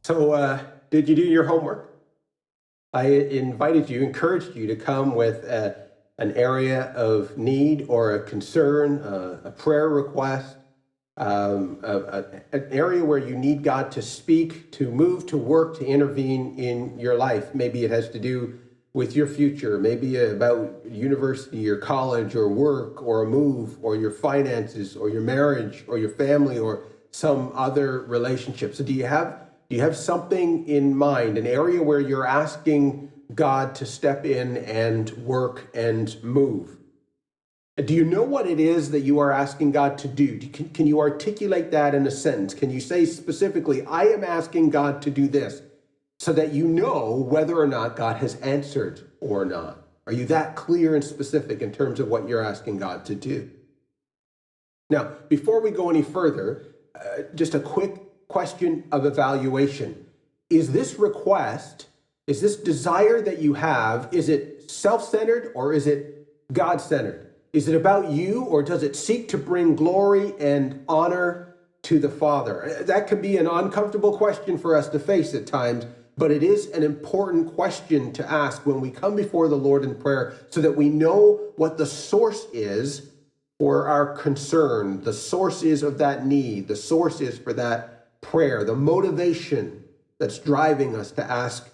Did you do your homework? I encouraged you to come with an area of need or a concern, a prayer request, an area where you need God to speak, to move, to work, to intervene in your life. Maybe it has to do with your future, maybe about university or college or work or a move or your finances or your marriage or your family or some other relationship. So do you have something in mind, an area where you're asking God to step in and work and move? Do you know what it is that you are asking God to do? Can you articulate that in a sentence? Can you say specifically, I am asking God to do this, so that you know whether or not God has answered or not? Are you that clear and specific in terms of what you're asking God to do? Now, before we go any further, just a quick question of evaluation. Is this request, is this desire that you have, is it self-centered or is it God-centered? Is it about you, or does it seek to bring glory and honor to the Father? That can be an uncomfortable question for us to face at times, but it is an important question to ask when we come before the Lord in prayer, so that we know what the source is for our concern, the source is of that need, the source is for that prayer, the motivation that's driving us to ask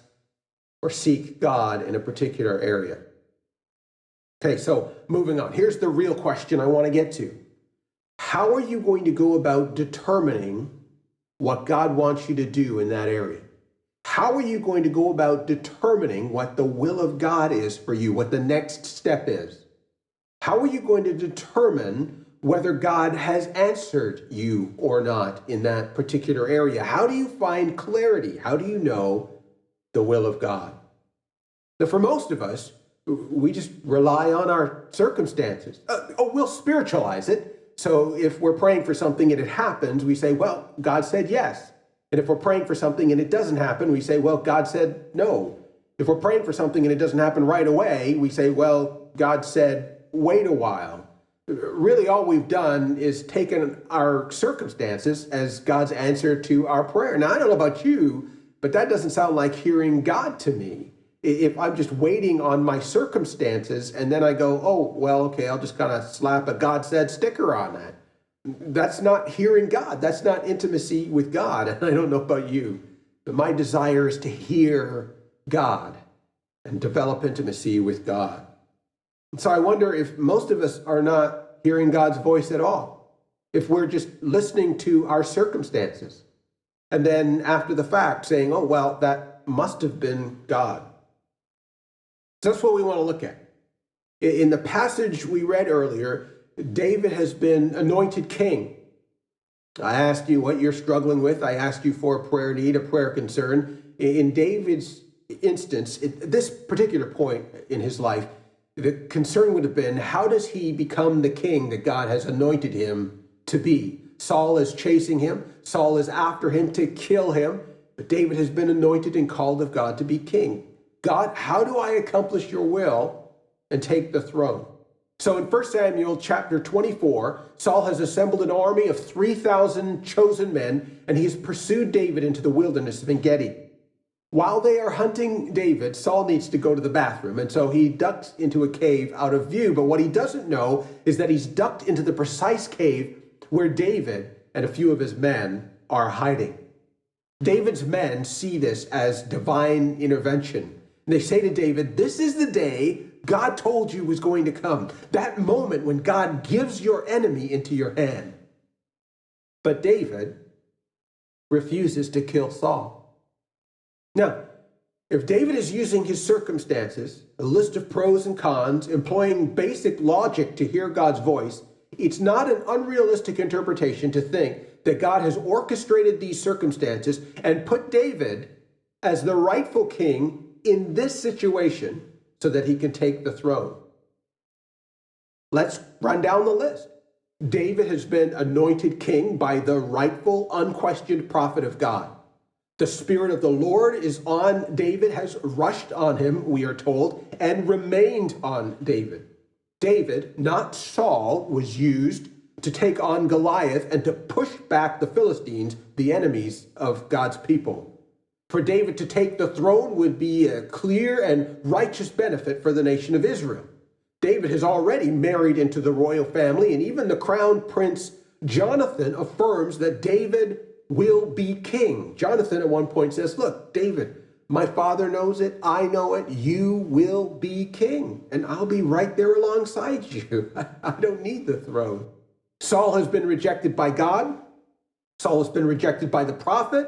or seek God in a particular area. Okay, so moving on. Here's the real question I want to get to. How are you going to go about determining what God wants you to do in that area? How are you going to go about determining what the will of God is for you, what the next step is? How are you going to determine whether God has answered you or not in that particular area? How do you find clarity? How do you know the will of God? Now, for most of us, we just rely on our circumstances. We'll spiritualize it. So if we're praying for something and it happens, we say, well, God said yes. And if we're praying for something and it doesn't happen, we say, well, God said no. If we're praying for something and it doesn't happen right away, we say, well, God said, wait a while. Really, all we've done is taken our circumstances as God's answer to our prayer. Now, I don't know about you, but that doesn't sound like hearing God to me. If I'm just waiting on my circumstances and then I go, oh, well, okay, I'll just kind of slap a God said sticker on that. That's not hearing God. That's not intimacy with God. And I don't know about you, but my desire is to hear God and develop intimacy with God. And so I wonder if most of us are not hearing God's voice at all, if we're just listening to our circumstances and then after the fact saying, oh, well, that must have been God. So that's what we want to look at. In the passage we read earlier, David has been anointed king. I asked you what you're struggling with. I asked you for a prayer need, a prayer concern. In David's instance, at this particular point in his life, the concern would have been, how does he become the king that God has anointed him to be? Saul is chasing him. Saul is after him to kill him. But David has been anointed and called of God to be king. God, how do I accomplish your will and take the throne? So in 1 Samuel chapter 24, Saul has assembled an army of 3,000 chosen men, and he has pursued David into the wilderness of En-Gedi. While they are hunting David, Saul needs to go to the bathroom, and so he ducks into a cave out of view. But what he doesn't know is that he's ducked into the precise cave where David and a few of his men are hiding. David's men see this as divine intervention. And they say to David, this is the day God told you was going to come. That moment when God gives your enemy into your hand. But David refuses to kill Saul. Now, if David is using his circumstances, a list of pros and cons, employing basic logic to hear God's voice, it's not an unrealistic interpretation to think that God has orchestrated these circumstances and put David as the rightful king in this situation so that he can take the throne. Let's run down the list. David has been anointed king by the rightful, unquestioned prophet of God. The Spirit of the Lord is on David, has rushed on him, we are told, and remained on David. David, not Saul, was used to take on Goliath and to push back the Philistines, the enemies of God's people. For David to take the throne would be a clear and righteous benefit for the nation of Israel. David has already married into the royal family, and even the crown prince Jonathan affirms that David will be king. Jonathan at one point says, look, David, my father knows it, I know it, you will be king, and I'll be right there alongside you. I don't need the throne. Saul has been rejected by God. Saul has been rejected by the prophet,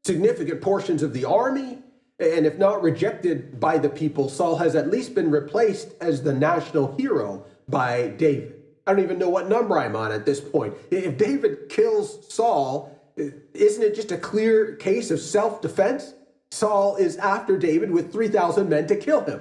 significant portions of the army, and if not rejected by the people, Saul has at least been replaced as the national hero by David. I don't even know what number I'm on at this point. If David kills Saul, isn't it just a clear case of self-defense? Saul is after David with 3,000 men to kill him.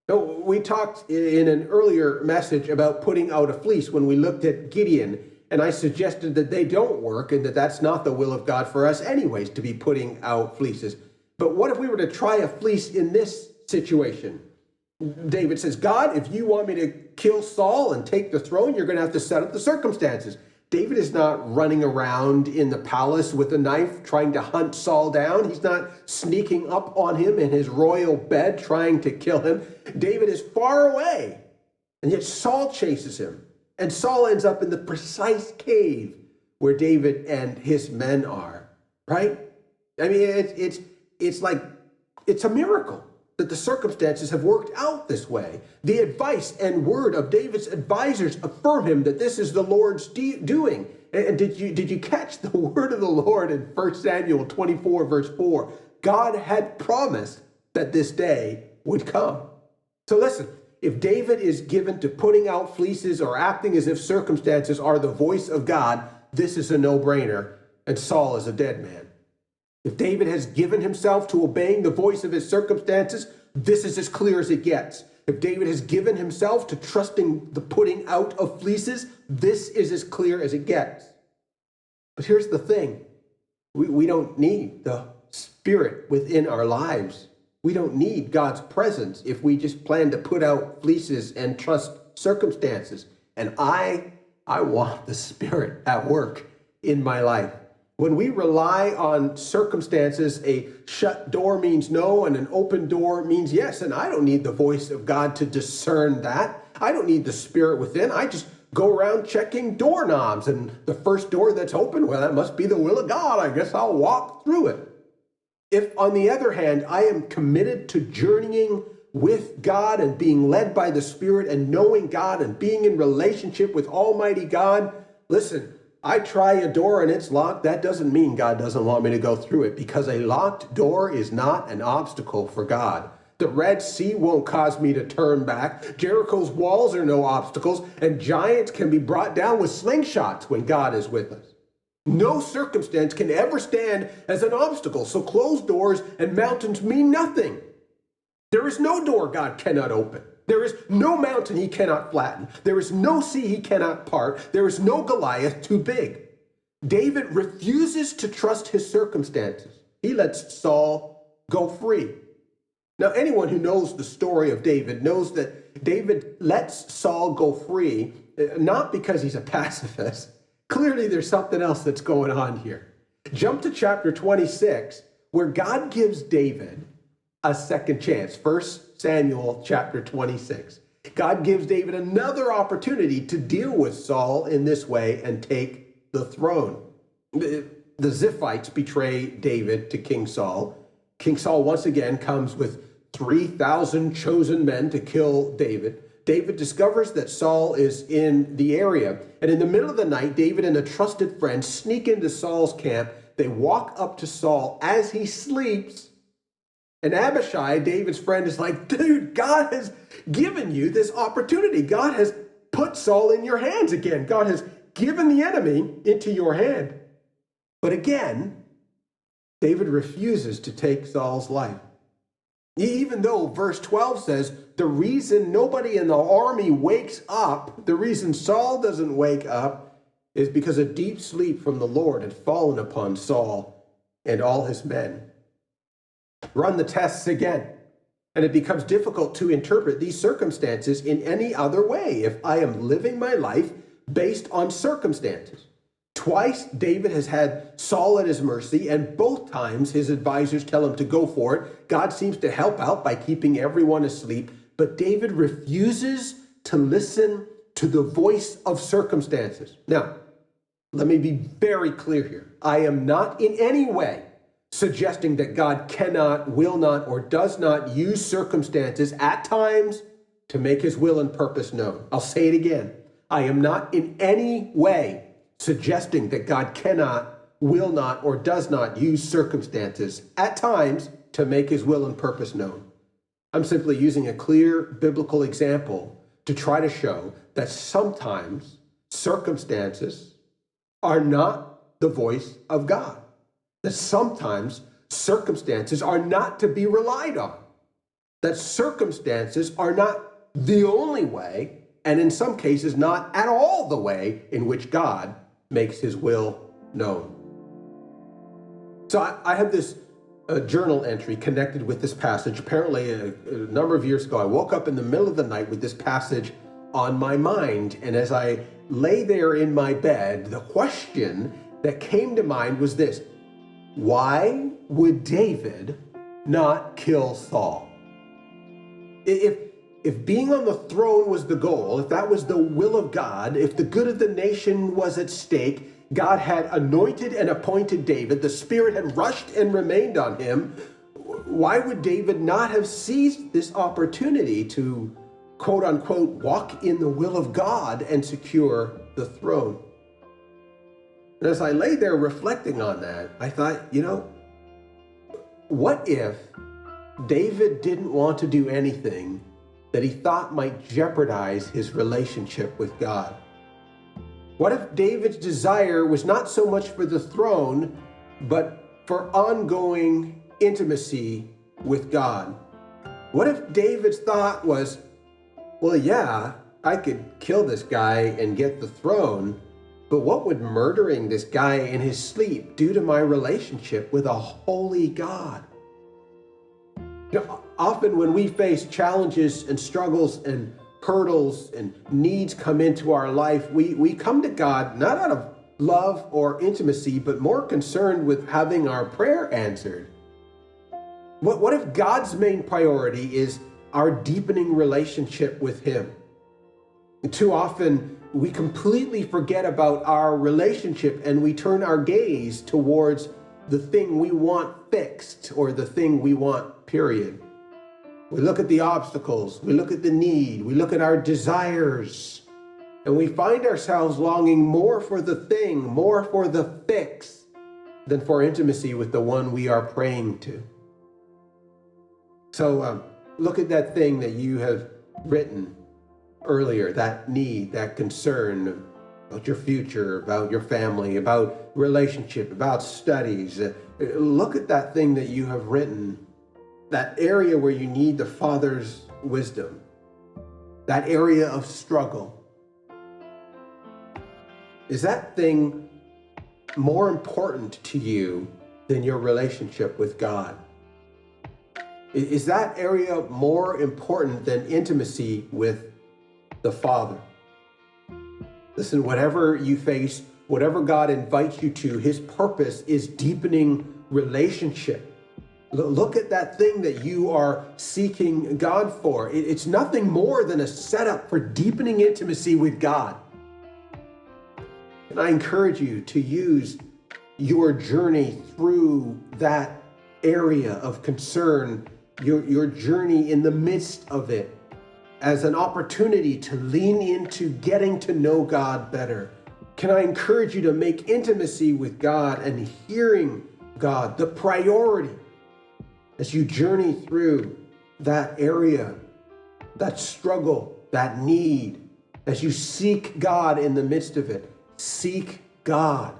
We talked in an earlier message about putting out a fleece when we looked at Gideon, and I suggested that they don't work and that that's not the will of God for us anyways, to be putting out fleeces. But what if we were to try a fleece in this situation? David says, God, if you want me to kill Saul and take the throne, you're going to have to set up the circumstances. David is not running around in the palace with a knife trying to hunt Saul down. He's not sneaking up on him in his royal bed trying to kill him. David is far away, and yet Saul chases him. And Saul ends up in the precise cave where David and his men are, right? I mean, it's like, it's a miracle that the circumstances have worked out this way. The advice and word of David's advisors affirm him that this is the Lord's doing. And did you catch the word of the Lord in 1 Samuel 24, verse 4? God had promised that this day would come. So listen, if David is given to putting out fleeces or acting as if circumstances are the voice of God, this is a no-brainer, and Saul is a dead man. If David has given himself to obeying the voice of his circumstances, this is as clear as it gets. If David has given himself to trusting the putting out of fleeces, this is as clear as it gets. But here's the thing. We don't need the Spirit within our lives. We don't need God's presence if we just plan to put out fleeces and trust circumstances. And I want the Spirit at work in my life. When we rely on circumstances, a shut door means no and an open door means yes. And I don't need the voice of God to discern that. I don't need the Spirit within. I just go around checking doorknobs, and the first door that's open, well, that must be the will of God. I guess I'll walk through it. If, on the other hand, I am committed to journeying with God and being led by the Spirit and knowing God and being in relationship with Almighty God, listen, I try a door and it's locked. That doesn't mean God doesn't want me to go through it, because a locked door is not an obstacle for God. The Red Sea won't cause me to turn back. Jericho's walls are no obstacles, and giants can be brought down with slingshots when God is with us. No circumstance can ever stand as an obstacle, so closed doors and mountains mean nothing. There is no door God cannot open. There is no mountain he cannot flatten. There is no sea he cannot part. There is no Goliath too big. David refuses to trust his circumstances. He lets Saul go free. Now, anyone who knows the story of David knows that David lets Saul go free, not because he's a pacifist. Clearly, there's something else that's going on here. Jump to chapter 26, where God gives David a second chance. 1 Samuel chapter 26. God gives David another opportunity to deal with Saul in this way and take the throne. The Ziphites betray David to King Saul. King Saul once again comes with 3,000 chosen men to kill David. David discovers that Saul is in the area. And in the middle of the night, David and a trusted friend sneak into Saul's camp. They walk up to Saul as he sleeps. And Abishai, David's friend, is like, dude, God has given you this opportunity. God has put Saul in your hands again. God has given the enemy into your hand. But again, David refuses to take Saul's life. Even though verse 12 says, the reason nobody in the army wakes up, the reason Saul doesn't wake up, is because a deep sleep from the Lord had fallen upon Saul and all his men. Run the tests again, and it becomes difficult to interpret these circumstances in any other way if I am living my life based on circumstances. Twice, David has had Saul at his mercy, and both times his advisors tell him to go for it. God seems to help out by keeping everyone asleep, but David refuses to listen to the voice of circumstances. Now, let me be very clear here. I am not in any way suggesting that God cannot, will not, or does not use circumstances at times to make his will and purpose known. I'll say it again. I am not in any way suggesting that God cannot, will not, or does not use circumstances at times to make his will and purpose known. I'm simply using a clear biblical example to try to show that sometimes circumstances are not the voice of God. That sometimes circumstances are not to be relied on. That circumstances are not the only way, and in some cases not at all the way in which God makes his will known. So I have this journal entry connected with this passage. Apparently a number of years ago, I woke up in the middle of the night with this passage on my mind. And as I lay there in my bed, the question that came to mind was this: why would David not kill Saul? If being on the throne was the goal, if that was the will of God, if the good of the nation was at stake, God had anointed and appointed David, the Spirit had rushed and remained on him, why would David not have seized this opportunity to, quote unquote, walk in the will of God and secure the throne? And as I lay there reflecting on that, I thought, what if David didn't want to do anything that he thought might jeopardize his relationship with God? What if David's desire was not so much for the throne, but for ongoing intimacy with God? What if David's thought was, well, yeah, I could kill this guy and get the throne, but what would murdering this guy in his sleep do to my relationship with a holy God? Often when we face challenges and struggles and hurdles and needs come into our life, we come to God not out of love or intimacy, but more concerned with having our prayer answered. What if God's main priority is our deepening relationship with him? And too often we completely forget about our relationship and we turn our gaze towards the thing we want fixed or the thing we want, period. We look at the obstacles, we look at the need, we look at our desires, and we find ourselves longing more for the thing, more for the fix, than for intimacy with the one we are praying to. So look at that thing that you have written earlier, that need, that concern about your future, about your family, about relationship, about studies. Look at that thing that you have written, that area where you need the Father's wisdom, that area of struggle. Is that thing more important to you than your relationship with God? Is that area more important than intimacy with the Father? Listen, whatever you face, whatever God invites you to, his purpose is deepening relationship. Look at that thing that you are seeking God for. It's nothing more than a setup for deepening intimacy with God. And I encourage you to use your journey through that area of concern, your journey in the midst of it, as an opportunity to lean into getting to know God better. Can I encourage you to make intimacy with God and hearing God the priority as you journey through that area, that struggle, that need, as you seek God in the midst of it? Seek God.